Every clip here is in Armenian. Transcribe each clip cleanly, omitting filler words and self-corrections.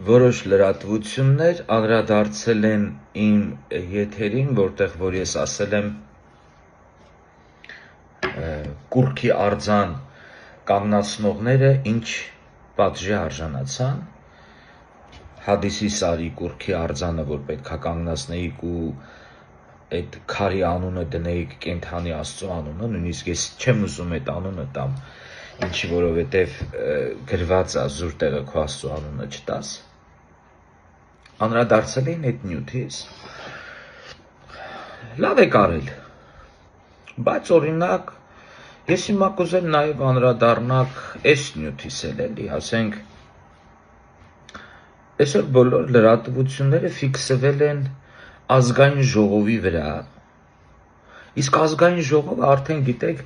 որոշ լրատվություններ անդրադարձել են իմ եթերին, որտեղ որ ես ասել եմ կուռքի արձան կանգնացնողները ինչ պատժի արժանացան, Հադիսի Սարի կուռքի արձանը, որ պետք է կանգնացնեիք ու այդ քարի անունը դնեիք կենթանի Աստծո անունը, նույնիսկ ես չեմ ուզում այդ անունը տամ, ինչի որովհետև գրված է զուր տեղը քո Աստծո անունը չտաս, անդրադարձել էին այդ նյութից, լավ եք արել, բայց օրինակ ես հիմա կուզեմ նաև անդրադառնալ այս նյութից էլի, ասենք այսօր բոլոր լրատվությունները ֆիքսվել են ազգային ժողովի վրա, իսկ ազգային ժողովը արդեն գիտեք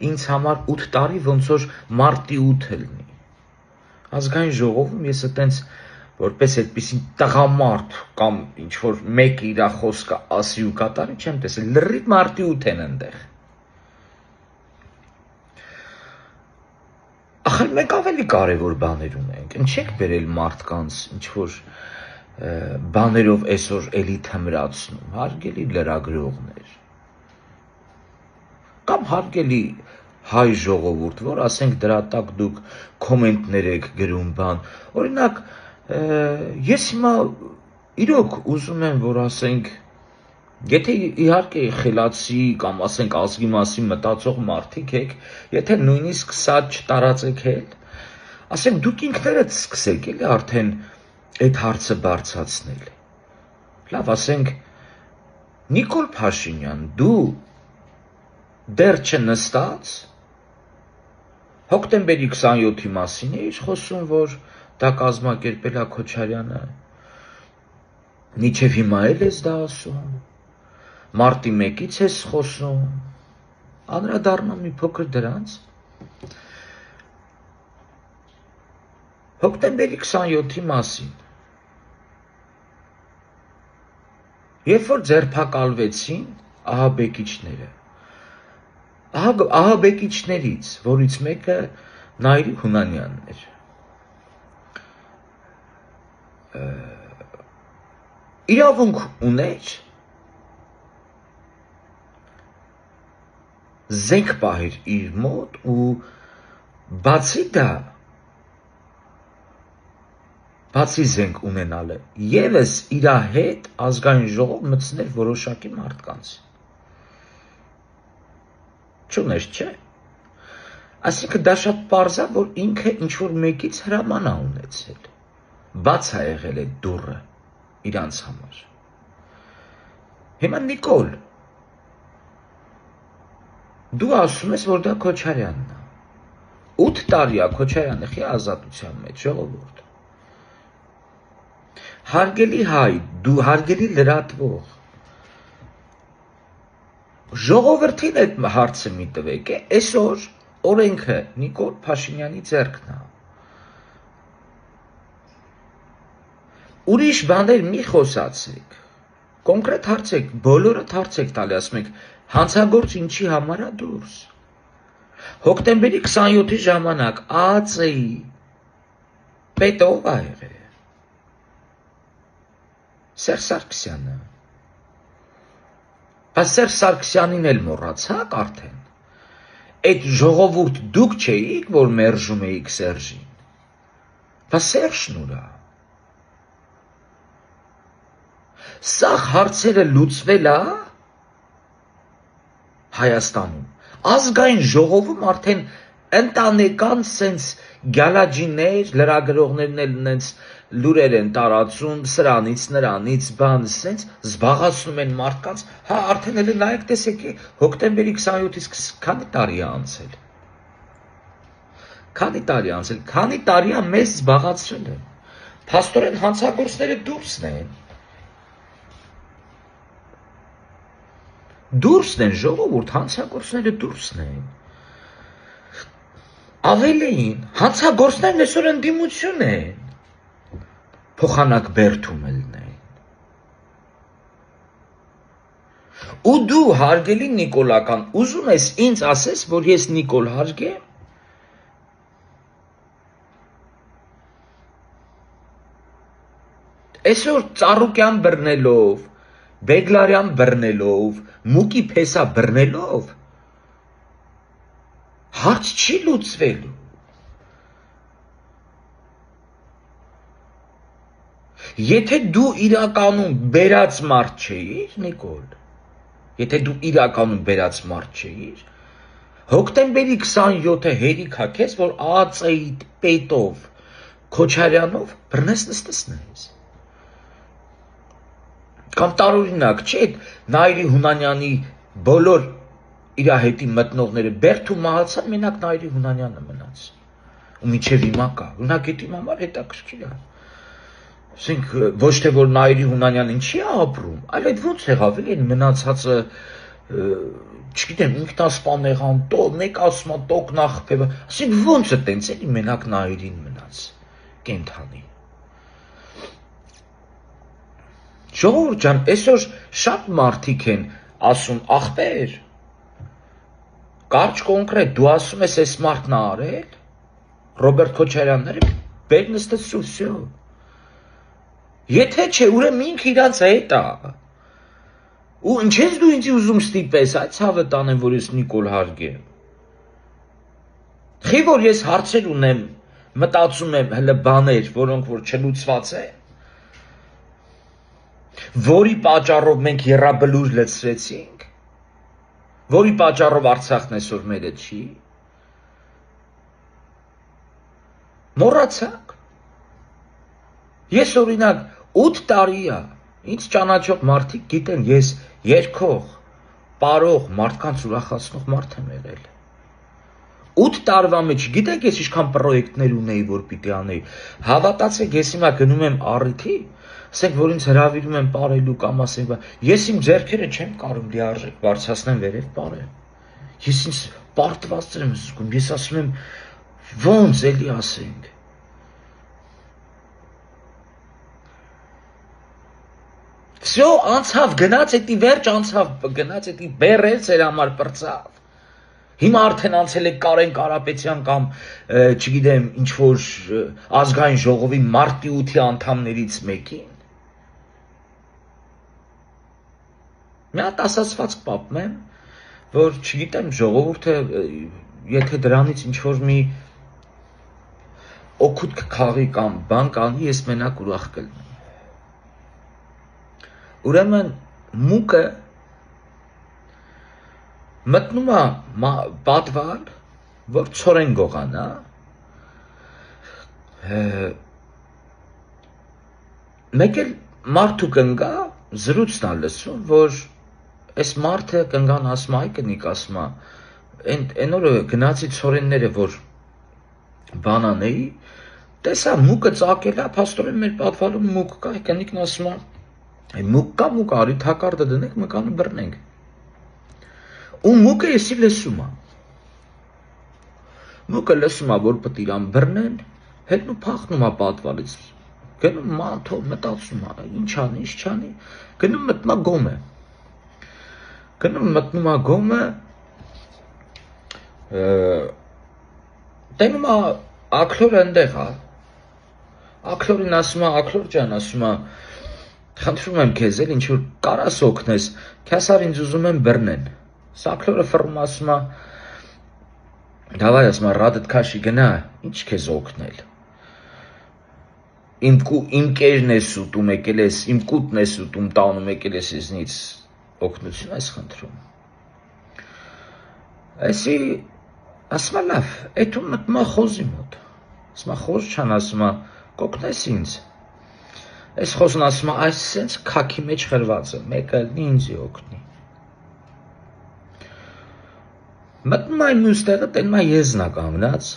ինձ համար 8 տարի ոնց որ մարտի 8 լինի, ազգային ժողովում ես այտենց որպես այդպիսի տղամարդ կամ ինչ-որ մեկը իր խոսքը ասի ու կատարի չեմ տեսել, լրիվ մարտի 8 են այնտեղ, ախր մենք ավելի կարևոր բաներ ունենք, ինչեք բերել մարդկանց ինչ-որ բաներով այսօր էլի թմրացնում, հարգելի լրագրողներ, կամ հարգելի հայ ժողովուրդ, որ ասենք դրա տակ դուք կոմենտներ եք գրում բան, օրինակ ես հիմա իրոք ուզում եմ, որ ասենք, եթե իհարկե խելացի կամ ասենք ազգի մասին մտածող մարդիկ եք, եթե նույնիսկ սա չտարածեք հետ, ասենք դուք ինքներդ սկսեք էլի արդեն այդ հարցը բարձրացնել, լավ ասենք Նիկոլ Փաշինյան, դու դեռ չնստած, հոկտեմբերի 27-ի մասին էիր խոսում, որ դա կազմակերպել է Քոչարյանը, մինչև հիմա էլ ես դա ասում, մարտի 1-ից ես խոսում, անդրադառնամ մի փոքր դրանց, հոկտեմբերի 27-ի մասին, երբ որ ձերբակալվեցին ահաբեկիչները, ահաբեկիչներից, որից մեկը Նայիրի Հունանյանն էր, իրավունք ուներ զենք պահեր իր մոտ ու բացի դա, բացի զենք ունենալը, ևս իրա հետ ազգային ժողով մտցներ որոշակի մարդկանց, չուներ չէ, այսինքն դա շատ պարզ է, որ ինքը ինչ-որ մեկից հրաման է ունեցել, բաց է եղել այդ դուռը իրանց համար, հիմա Նիկոլ, դու ասում ես, որ դա Քոչարյանն է, 8 տարի է Քոչարյանը խի ազատության մեջ, ժողովուրդ, հարգելի հայ, դու հարգելի լրատվող, ժողովրդին այդ հարցը մի տվեք, այսօր օրենքը Նիկոլ Փաշինյանի ձեռքն է, ուրիշ բաներ մի խոսացեք, կոնկրետ հարցեք, բոլորդ հարցեք տալի, ասում եք, հանցագործ ինչի համար է դուրս, հոկտեմբերի 27-ի ժամանակ ԱԱԾ-ի պետը ով է եղել, Սերժ Սարգսյանը, բայց Սերժ Սարգսյանին էլ մոռացաք արդեն, այդ ժողովուրդ դուք չէիք, որ մերժում էիք Սերժին, բայց Սերժն ուր է, սա հարցերը լուծվել է Հայաստանում, ազգային ժողովում արդեն ընտանեկան սենց գալաջիներ, լրագրողներն էլ նենց լուրեր են տարածում, սրանից, նրանից, բան, սենց զբաղացնում են մարդկանց, հա, արդեն էլ նայեք տեսեք, հոկտեմբերի 27-ից քանի տարի է անցել, քանի տարի է մեզ զբաղացրել են, փաստորեն հանցագործները դուրսն են, դուրսն են, ժողովուրդ, հանցագործները դուրսն են, ավելին, հանցագործներն այսօր ընդդիմություն են, փոխանակ բերդում են, ու դու հարգելի Նիկոլական, ուզում ես ինձ ասես, որ ես Նիկոլ հարգեմ, Այսօր Ծառուկյան բռնելով, Բեգլարյան բռնելով, Մուկի Փեսա բռնելով հարց չի լուծվելու։ Եթե դու իրականում բերած մարդ չէիր, Նիկոլ, եթե դու իրականում բերած մարդ չէիր, հոկտեմբերի 27-ը հերիք է քեզ, որ ԱԱՑ-ի պետով Քոչարյանով բռնես նստես։ Կամ տարօրինակ չէ, Նայիրի Հունանյանի բոլոր իր հետի մտնողները Բերթու մահացան, մենակ Նայիրի Հունանյանը մնաց։ Ու մինչև հիմա կա։ Օրինակ էդ իմ համար հետաքրքիր է։ Ասենք ոչ թե որ Նայիրի Հունանյանին չի ապրում, այլ այդ ոնց եղավ էլի մնացածը, չգիտեմ, ինքնասպան եղան, մեկ ասում է տոկնախփեվը, ասենք ոնց է տենց էլի մենակ Նայիրին մնաց կենթանի։ Ժողովուրդ ջան, այսօր շատ մարդիկ են ասում, ախպեր, կարճ կոնկրետ, դու ասում ես այս մարդն է արել, Ռոբերտ Քոչարյանները բեր նստեցրու, վсё։ Եթե չէ, ուրեմն ինքը իրանց հետ է։ Ու ինչ ես դու ինձ ուզում ստիպես, այդ ցավը տանեմ, որ ես Նիկոլ հարգեմ։ Խի որ ես հարցեր ունեմ, մտածում եմ հələ բաներ, որոնք որ չլուծված են, որի պատճառով մենք եռաբլուր լցրեցինք, որի պատճառով Արցախն այսօր մերը չի։ Մոռացաք։ Ես օրինակ 8 տարի է, ինձ ճանաչող մարդիկ գիտեն, ես երկող, պարող, մարդկանց ուրախացնող մարդ եմ եղել։ 8 տարվա մեջ գիտեք ես ինչքան պրոյեկտներ ունեի, որ պիտի անեի։ Հավատացեք, ես հիմա գնում եմ առիթի, ասենք որ ինձ հրավիրում են պարելու կամ ասենք, ես իմ ձեռքերը չեմ կարող լիարժեք բարձրացնեմ վերև պարել։ Ես ինձ պարտված եմ զգում, ես ասում եմ ոնց էլի ասենք։ Всё, անցավ, գնաց էդի վերջ, անցավ, գնաց էդի բերել ծեր համար պրծավ։ Հիմա արդեն անցել է Կարեն Կարապետյան կամ չգիտեմ, ինչ որ ազգային ժողովի մարտի 8-ի անդամներից մեկին։ Մի հատ ասացված կպապեմ, որ չգիտեմ, ժողովուրդը եթե դրանից ինչ որ մի օգուտ կքաղի կամ բան կանի, ես մենակ ուրախ կլինեմ։ Ուրեմն մուկը մտնում է պատվալ, որ ցորեն գողանա, մեկ էլ մարդու կնգա զրույցն է լսում, որ այս մարդը կնգան ասում այ կնիկ ասում այն օրը գնացի ցորենները, որ բանանեի, տեսա մուկը ծակել է, փաստորեն մեր պատվալում մուկ կա, կնիկն ասում է մուկ կա, մուկ արի թակարդը դնենք, մկանը բռնենք։ Ու մուկը եսի լսում է։ Մուկը լսում է, որ պետք իրան բռնեն, հետն ու փախնում է պատվալից։ Գնում մանթով մտածում է, ինչ անի, ինչ չանի, գնում մտնում է գոմը։ Գնում մտնում է գոմը, տենում է ակլորը ընդեղ է։ Ակլորին ասում է, ակլոր ջան, ասում է, խնդրում եմ քեզ էլ ինչ որ կարաս օգնես, քասար ինձ ուզում են բռնեն։ Սակլորը ֆռում ասում է, դավայ ասում է, ռադդ քաշի գնա, ինչ քեզ օգնել։ Իմ կերն ես ուտում եկել ես, իմ կուտն ես ուտում տանում եկել ես իզնից օգնություն ես խնդրում։ Այսի ասում է լավ, էդում մտնում է խոզի մոտ։ Ասում է խոզ չան, ասում է, կօգնես ինձ։ Այս խոզն ասում է, այս սենց քաքի մեջ խրված է, մեկը ինձի օգնի։ Մտնում այն մյուս տեղը, տենում է եզնա կանգնած,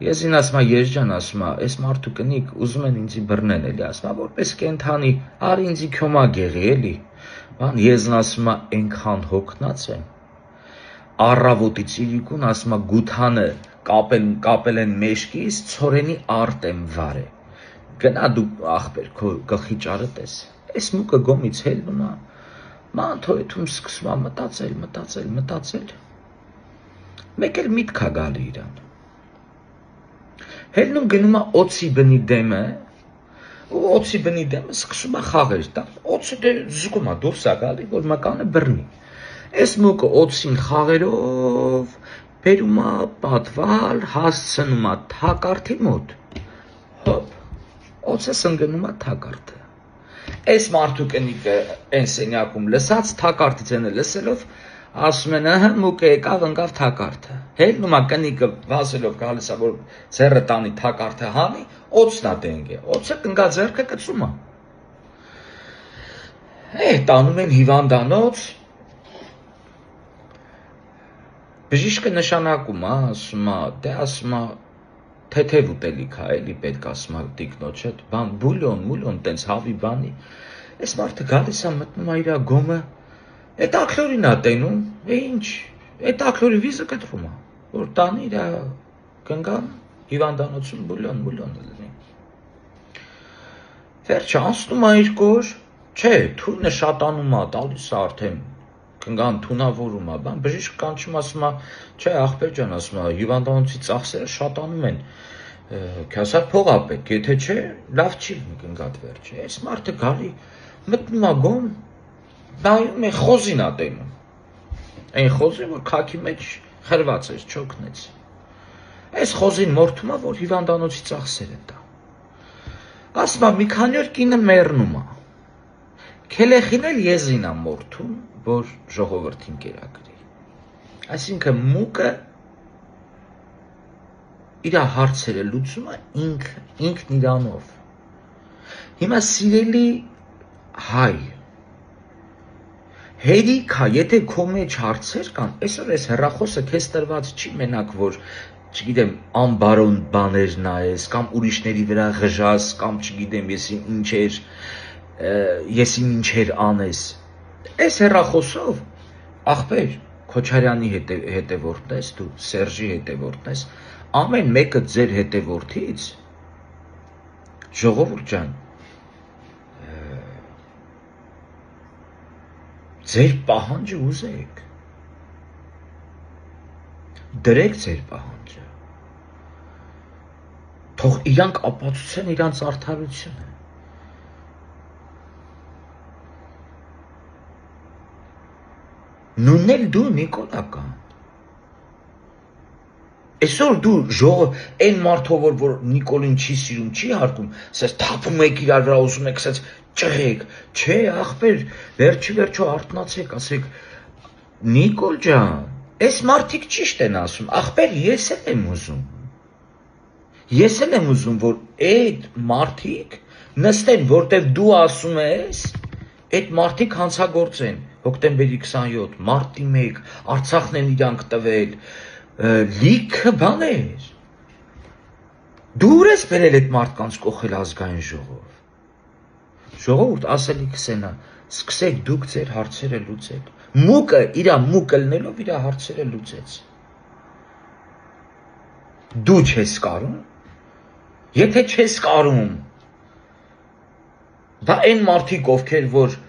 եզին ասում է, ես ջան, ասում է, այս մարդու կնիկ ուզում են ինձի բռնեն էլի, ասում է, որպես կենթանի, արի ինձի քյոմա գեղի էլի, բան եզն ասում է, ենքան հոգնած եմ, առավոտից իրիկուն ասում է, գութանը կապել են մեշկից, ցորենի արտ եմ վարե, գնա դու ախպեր քո գլխի ճարը տես, այս մուկը գոմից հելնում է, մանթո էթում սկսում է մտածել, մեկ էլ միտք է գալի իրան, հելնում գնում է օծի բնի դեմը, ու օծի բնի դեմը սկսում է խաղեր տալ, օծը դե զգում է դուրս է գալի, որ մկանը բռնի, այս մուկը օծին խաղերով բերում է պատվալ, հասցնում է թակարդի մոտ, հոպ, օծը սնգնում է թակարդը, այս մարդու կնիկը այն սենյակում լսած, թակարդի ձենը լսելով, ասում են, ըհը, մուկը եկավ, ընկավ թակարդը, հելնում է կնիկը վազելով գալիս է, որ ձեռը տանի թակարդը հանի, օծն է դենգ է, օծը կնգա ձեռքը կծում է, տանում են հիվանդանոց, բժիշկը նշանակում է, ասում է, դե ասում է, թեթև ուտելիք է, էլի պետք ասում է տիկնոջը, բան, բուլյոն, տենց հավի բանի, այս մարդը գալիս է մտնում է իրա գոմը, Այդ ակլորին է տենում, ինչ, այդ ակլորի վիզը կտրում է, որ տանի իրա կնգան հիվանդանոցում բուլյոն լինի։ Վերջը անցնում է իր կոր, չէ, թույնը շատանում է, տալիս է արդեն, կնգան թունավորում է, բան, բժիշկ կանչում ասում է, չէ, աղբեր ջան, ասում է, հիվանդանոցի ծախսերը շատանում են, քյասար փող ա պետք, եթե չէ, լավ չի լինի կնգատ վերջը, այս մարդը գալի, մտնում է գոմ, նայում է խոզին ա տենում, այն խոզին, որ քաքի մեջ խրված էր, չոքնեց, այս խոզին մորթում է, որ հիվանդանոցի ծախսերը տա, ասում է, մի քանի օր կինը մեռնում է, քելեխին էլ եզին ա մորթում, որ ժողովրդին կերակրի, այսինքն մուկը իր հարցերը լուծում է ինքն իրանով, հիմա սիրելի հայ, հերիքա, եթե քո մեջ հարցեր կան, այսօր այս հեռախոսը քեզ տրված չի մենակ, որ, չգիտեմ, անբարոն բաներ նայես, կամ ուրիշների վրա ղժաս, կամ չգիտեմ, եսի ինչեր անես, այս հեռախոսով, աղբեր, Քոչարյանի հետևորդն ես, դու Սերժի հետևորդն ես, ամեն մեկը ձեր հետևորդից, ժողովուրդ ջան, ձեր պահանջը ուզեք, դրեք ձեր պահանջը, թող իրանք ապացուցեն իրանց արդարությունը, նույնն էլ դու Նիկոլական, այսօր դու այն մարդով, որ Նիկոլին չի սիրում, չի հարգում, սես թափում եք իրար վրա ուզում եք սես ճղեք, չէ աղբեր, վերջը արթնացեք, ասեք, Նիկոլ ջան, այս մարդիկ ճիշտ են ասում, աղբեր ես էլ եմ ուզում, որ այդ մարդիկ նստեն, որտև դու ասում ես, այդ մարդիկ հանցագործեն, հոկտեմբերի 27, մարտի 1, Արցախն են իրանք տվել, լիքը բաներ, դու ուր ես բերել այդ մարդկանց կողել ազգային ժողով, ժողովուրդ ասելիքս ենա, սկսեք դուք ձեր հարցերը լուծել, մուկը իրա մուկը լնելով իրա հարցերը լուծեց, դու չես կարում, եթե չես կարում, դա այն մարդիկ ովքեր, որ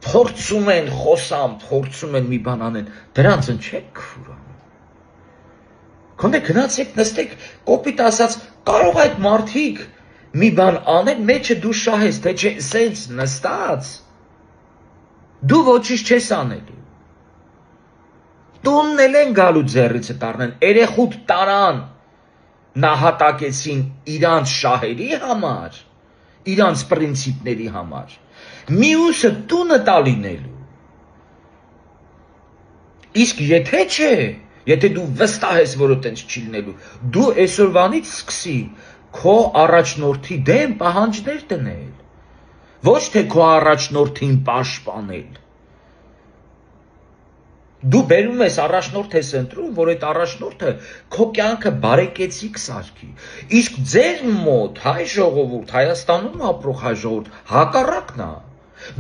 փորձում են խոսամ, փորձում են մի բան անեն, դրանց են չեք քֆուրանում, քոնդե գնացեք նստեք, կոպիտ ասած, կարող այդ մարդիկ մի բան անեն, մեջը դու շահես, թե չէ սենց նստած, դու ոչինչ չես անելու, տունն էլ են գալու ձեռիցը տառնեն, երեխուտ տարան, նահատակեցին իրանց շահերի համար, իրանց պրինցիպների համար, մյուսը տունը տալինելու, իսկ եթե չէ, եթե դու վստահ ես, որ տենց չի լինելու, դու այսօրվանից սկսի, քո առաջնորդի դեմ պահանջներ դնել, ոչ թե քո առաջնորդին պաշտպանել, դու բերում ես առաջնորդ ես ընտրում, որ այդ առաջնորդը քո կյանքը բարեկեցիկ սարքի, իսկ ձեր մոտ հայ ժողովուրդ, Հայաստանում ապրող հայ ժողովուրդ, հակառակն է,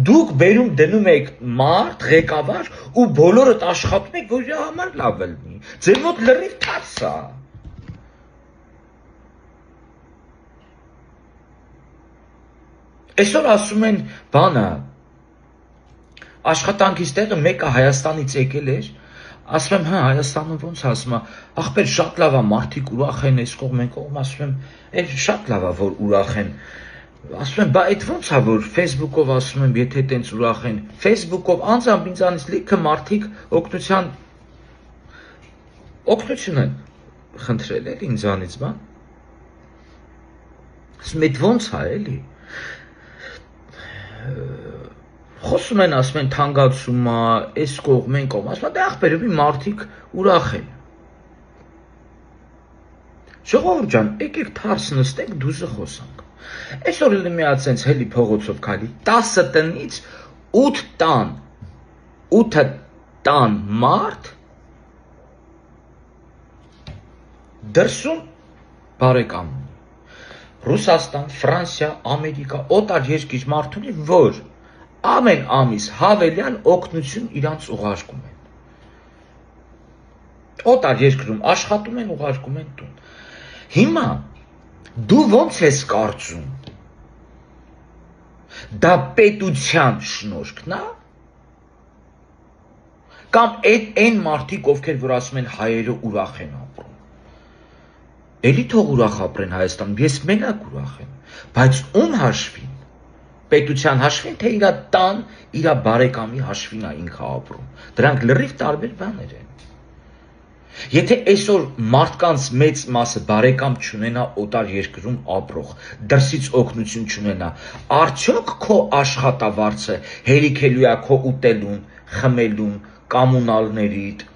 դուք բերում դնում եք մարդ, ղեկավար ու բոլորդ աշխատում եք, որ իր համար լավ լինի, ձեր մոտ լրիվ թարս է, այսօր ասում են բանը, աշխատանքից տեղը մեկը Հայաստանից եկել էր, Ասում եմ, հա, Հայաստանում ոնց ասում է, ախպեր շատ լավ է, մարդիկ ուրախ են, այս կողմ են կողմ, ասում եմ, էլ շատ լավ է, որ ուրախ են։ Ասում եմ, բա այդ ոնց է, որ Facebook-ով ասում եմ, եթե տենց ուրախ են, Facebook-ով անձամբ ինձանից լիքը մարդիկ օգնություն են խնդրել էլի ինձանից, բան։ Ասում եմ, այդ ոնց է, էլի։ Խոսում են, ասում են, թանկացում է, այս կողմ են կողմ, ասում եմ, դե ախպերովի մարդիկ ուրախ են։ Ժողովուրդ ջան, եկեք թարս նստենք, դուզը խոսանք։ Այսօր էլ մի հատ սենց հելի փողոցով քայլի 10 տնից 8 տան մարդ դրսում բարեկամ ունի։ Ռուսաստան, Ֆրանսիա, Ամերիկա, օտար երկիր մարդ ունի, որ ամեն ամիս հավելյալ օգնություն իրանց ուղարկում են։ Օտար երկրում աշխատում են, ուղարկում են տուն։ Հիմա դու ոնց ես կարծում։ Դա պետության շնորհքն է։ Կամ այն մարդիկ, ովքեր որ ասում են հայերը ուրախ են ապրում։ Էլի թող ուրախ ապրեն Հայաստանում, ես մենակ ուրախ եմ, բայց ում հաշվին։ Պետության հաշվին, թե իրա տան, իրա բարեկամի հաշվին է ինքը ապրում։ Դրանք լրիվ տարբեր բաներ են։ Եթե այսօր մարդկանց մեծ մասը բարեկամ չունենա օտար երկրում ապրող, դրսից օգնություն չունենա, արդյոք քո աշխատավարձը հերիքելու է քո ուտելուն, խմելուն, կոմունալներիդ,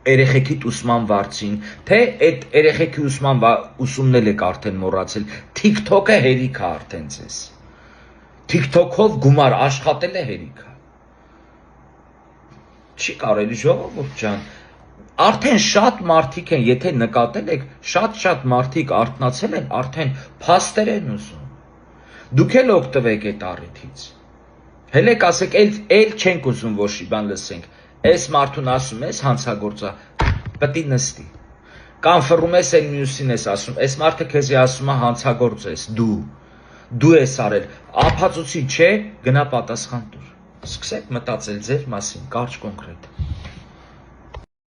երեխեքիդ ուսման վարձին, թե այդ երեխեքի ուսումն էլ եք արդեն մոռացել, TikTok-ը հերիք է արդեն ձեզ։ TikTok-ով գումար աշխատել է հերիք է։ Չի կարելի ժողովուրդ ջան։ Արդեն շատ մարդիկ են, եթե նկատել եք, շատ մարդիկ արթնացել են, արդեն փաստեր են ուզում։ Դուք էլ օգտվեք այդ առիթից։ Հելեք ասեք, էլ չենք ուզում ոչ մի բան լսենք։ Այս մարդուն ասում ես հանցագործա, պետք է նստի։ Կամ ֆռում ես այն մյուսին ես ասում, այս մարդը քեզի ասում է հանցագործ ես, դու ես արել, ապացուցի չէ, գնա պատասխան տուր։ Սկսեք մտածել ձեր մասին, կարճ կոնկրետ։